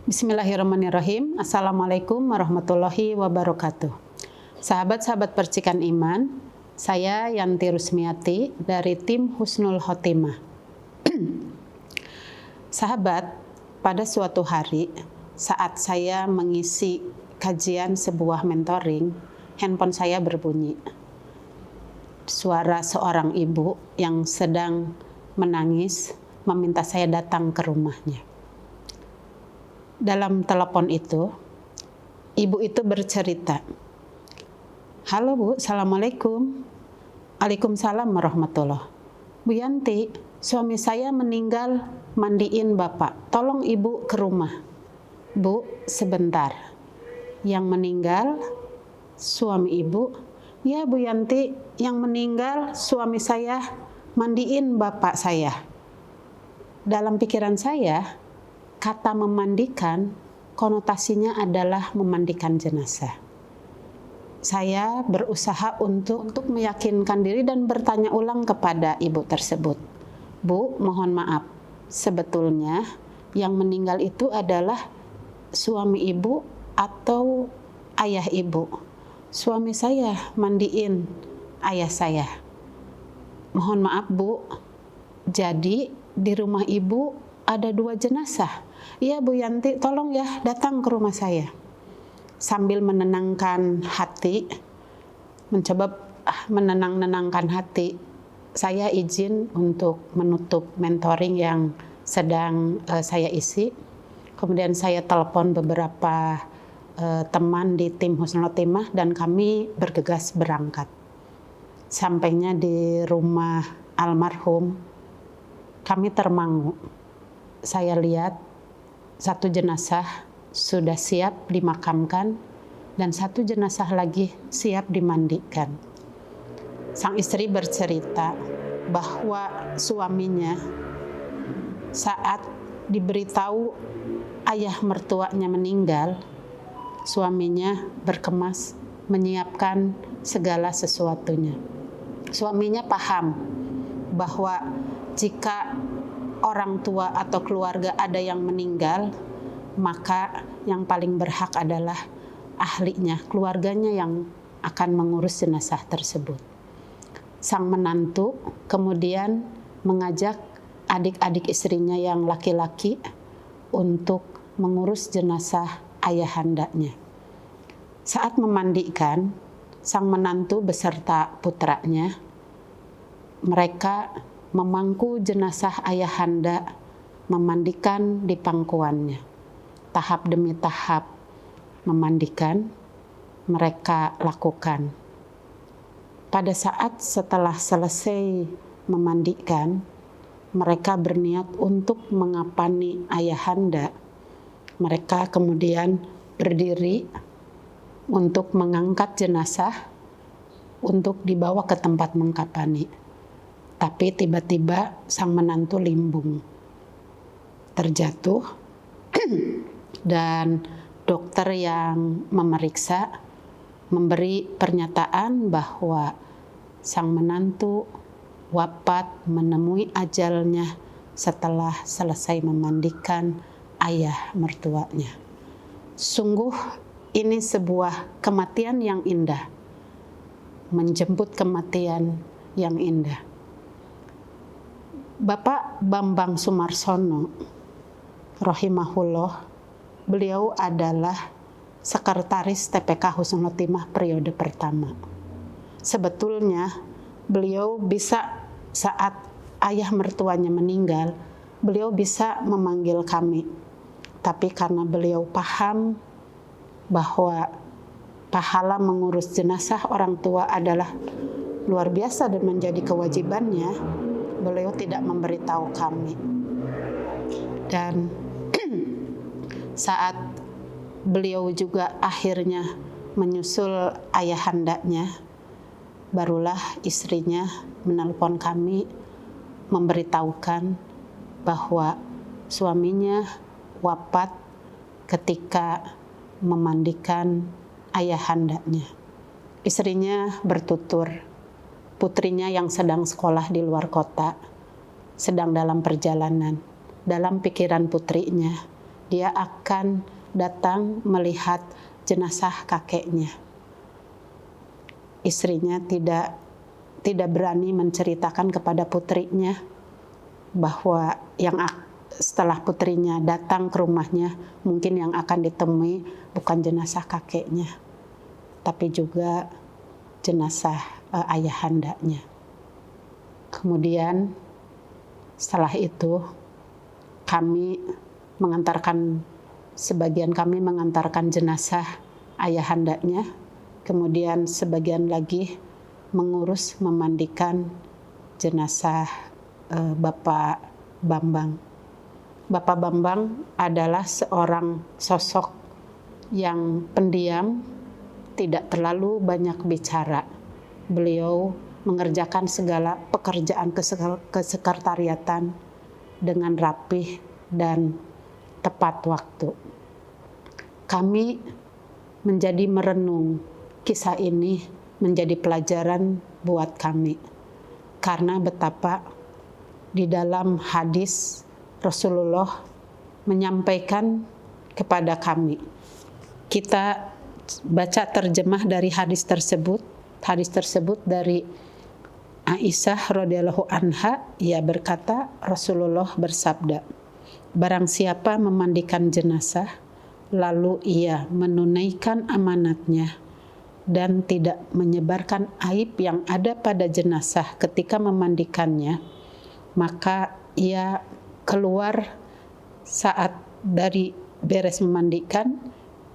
Bismillahirrahmanirrahim. Assalamualaikum warahmatullahi wabarakatuh. Sahabat-sahabat percikan iman, saya Yanti Rusmiati dari tim Husnul Khotimah. Sahabat, pada suatu hari saat saya mengisi kajian sebuah mentoring, handphone saya berbunyi. Suara seorang ibu yang sedang menangis meminta saya datang ke rumahnya. Dalam telepon itu, ibu itu bercerita, "Halo Bu, Assalamualaikum." "Waalaikumsalam warahmatullah." "Bu Yanti, suami saya meninggal mandiin Bapak. Tolong Ibu ke rumah." "Bu, sebentar. Yang meninggal suami Ibu?" "Ya Bu Yanti, yang meninggal suami saya mandiin Bapak saya." Dalam pikiran saya, kata memandikan konotasinya adalah memandikan jenazah. Saya berusaha untuk meyakinkan diri dan bertanya ulang kepada ibu tersebut. "Bu, mohon maaf, sebetulnya yang meninggal itu adalah suami ibu atau ayah ibu?" "Suami saya mandiin ayah saya." "Mohon maaf Bu, jadi di rumah ibu ada 2 jenazah?" "Iya Bu Yanti, tolong ya datang ke rumah saya." Sambil menenangkan hati, mencoba menenangkan hati, saya izin untuk menutup mentoring yang sedang saya isi. Kemudian saya telepon beberapa teman di tim Husnul Khotimah dan kami bergegas berangkat. Sampainya di rumah almarhum, kami termangu. Saya lihat 1 jenazah sudah siap dimakamkan dan 1 jenazah lagi siap dimandikan. Sang istri bercerita bahwa suaminya saat diberitahu ayah mertuanya meninggal, suaminya berkemas menyiapkan segala sesuatunya. Suaminya paham bahwa jika orang tua atau keluarga ada yang meninggal, maka yang paling berhak adalah ahlinya, keluarganya yang akan mengurus jenazah tersebut. Sang menantu kemudian mengajak adik-adik istrinya yang laki-laki untuk mengurus jenazah ayahandanya. Saat memandikan, sang menantu beserta putranya, mereka memangku jenazah ayahanda, memandikan di pangkuannya. Tahap demi tahap memandikan, mereka lakukan. Pada saat setelah selesai memandikan, mereka berniat untuk mengapani ayahanda. Mereka kemudian berdiri untuk mengangkat jenazah untuk dibawa ke tempat mengkapani. Tapi tiba-tiba sang menantu limbung, terjatuh, dan dokter yang memeriksa memberi pernyataan bahwa sang menantu wafat menemui ajalnya setelah selesai memandikan ayah mertuanya. Sungguh ini sebuah kematian yang indah, menjemput kematian yang indah. Bapak Bambang Sumarsono rahimahullah, beliau adalah sekretaris TPK Husnul Khotimah periode pertama. Sebetulnya beliau bisa saat ayah mertuanya meninggal, beliau bisa memanggil kami. Tapi karena beliau paham bahwa pahala mengurus jenazah orang tua adalah luar biasa dan menjadi kewajibannya, beliau tidak memberitahu kami. Dan saat beliau juga akhirnya menyusul ayahandanya, barulah istrinya menelpon kami memberitahukan bahwa suaminya wafat ketika memandikan ayahandanya. Istrinya bertutur, putrinya yang sedang sekolah di luar kota, sedang dalam perjalanan. Dalam pikiran putrinya, dia akan datang melihat jenazah kakeknya. Istrinya tidak berani menceritakan kepada putrinya bahwa setelah putrinya datang ke rumahnya, mungkin yang akan ditemui bukan jenazah kakeknya, tapi juga jenazah ayahandanya. Kemudian setelah itu sebagian kami mengantarkan jenazah ayahandanya, kemudian sebagian lagi mengurus memandikan jenazah Bapak Bambang. Bapak Bambang adalah seorang sosok yang pendiam, tidak terlalu banyak bicara. Beliau mengerjakan segala pekerjaan kesekretariatan dengan rapih dan tepat waktu. Kami menjadi merenung kisah ini, menjadi pelajaran buat kami. Karena betapa di dalam hadis Rasulullah menyampaikan kepada kami. Kita baca terjemah dari hadis tersebut. Hadis tersebut dari Aisyah radhiyallahu anha, ia berkata, Rasulullah bersabda, barang siapa memandikan jenazah, lalu ia menunaikan amanatnya dan tidak menyebarkan aib yang ada pada jenazah ketika memandikannya, maka ia keluar saat dari beres memandikan,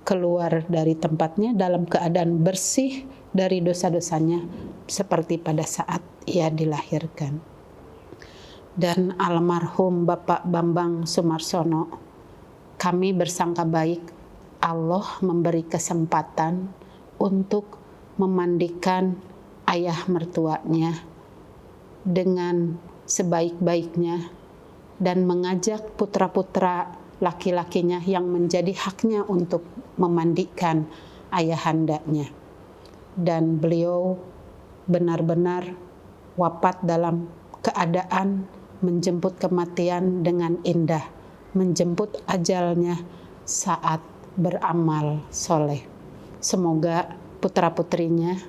keluar dari tempatnya dalam keadaan bersih dari dosa-dosanya seperti pada saat ia dilahirkan. Dan almarhum Bapak Bambang Sumarsono, kami bersangka baik Allah memberi kesempatan untuk memandikan ayah mertuanya dengan sebaik-baiknya dan mengajak putra-putra laki-lakinya yang menjadi haknya untuk memandikan ayahandanya. Dan beliau benar-benar wafat dalam keadaan menjemput kematian dengan indah, menjemput ajalnya saat beramal soleh. Semoga putra-putrinya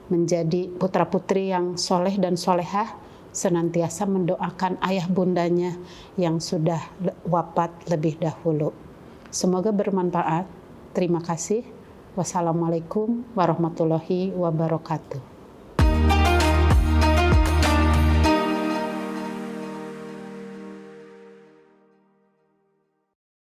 menjadi putra-putri yang soleh dan solehah, senantiasa mendoakan ayah bundanya yang sudah wafat lebih dahulu. Semoga bermanfaat. Terima kasih. Wassalamualaikum warahmatullahi wabarakatuh.